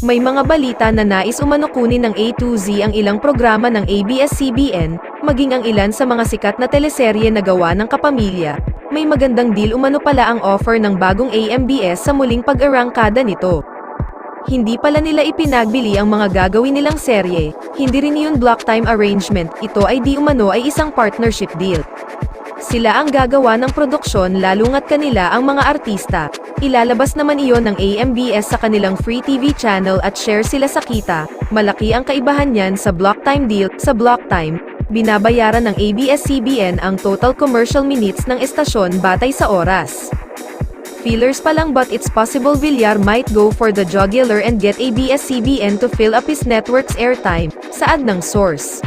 May mga balita na nais umano kunin ng A to Z ang ilang programa ng ABS-CBN, maging ang ilan sa mga sikat na teleserye na gawa ng kapamilya. May magandang deal umano pala ang offer ng bagong AMBS sa muling pag-arangkada nito. Hindi pala nila ipinagbili ang mga gagawin nilang serye, hindi rin yun block time arrangement, ito ay di umano ay isang partnership deal. Sila ang gagawa ng produksyon lalungat kanila ang mga artista. Ilalabas naman iyon ng AMBS sa kanilang free TV channel at share sila sa kita. Malaki ang kaibahan niyan sa block time deal. Sa block time, binabayaran ng ABS-CBN ang total commercial minutes ng estasyon batay sa oras. Feelers pa lang but it's possible Villar might go for the jugular and get ABS-CBN to fill up his network's airtime, saad ng source.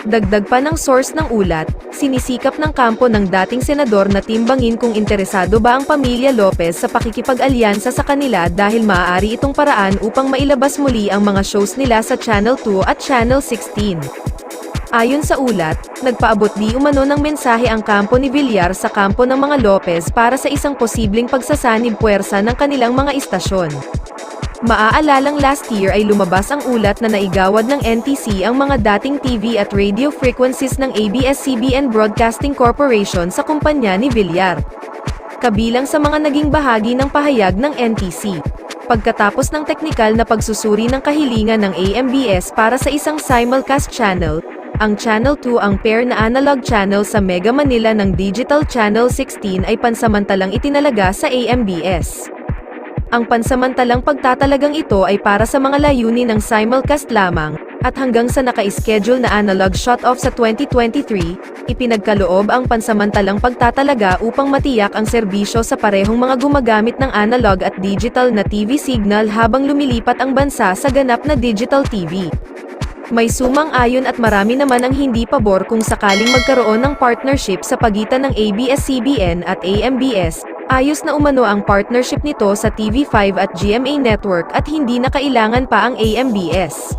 Dagdag pa ng source ng ulat, sinisikap ng kampo ng dating senador na timbangin kung interesado ba ang pamilya Lopez sa pakikipag-alyansa sa kanila dahil maaari itong paraan upang mailabas muli ang mga shows nila sa Channel 2 at Channel 16. Ayon sa ulat, nagpaabot di umano ng mensahe ang kampo ni Villar sa kampo ng mga Lopez para sa isang posibleng pagsasanib puwersa ng kanilang mga istasyon. Maaalalang last year ay lumabas ang ulat na naigawad ng NTC ang mga dating TV at radio frequencies ng ABS-CBN Broadcasting Corporation sa kumpanya ni Villar. Kabilang sa mga naging bahagi ng pahayag ng NTC. Pagkatapos ng teknikal na pagsusuri ng kahilingan ng AMBS para sa isang simulcast channel, ang Channel 2 ang pair na analog channel sa Mega Manila ng Digital Channel 16 ay pansamantalang itinalaga sa AMBS. Ang pansamantalang pagtatalagang ito ay para sa mga layunin ng simulcast lamang, at hanggang sa naka-schedule na analog shut-off sa 2023, ipinagkaloob ang pansamantalang pagtatalaga upang matiyak ang serbisyo sa parehong mga gumagamit ng analog at digital na TV signal habang lumilipat ang bansa sa ganap na digital TV. May sumang-ayon at marami naman ang hindi pabor kung sakaling magkaroon ng partnership sa pagitan ng ABS-CBN at AMBS. Ayos na umano ang partnership nito sa TV5 at GMA Network at hindi na kailangan pa ang AMBS.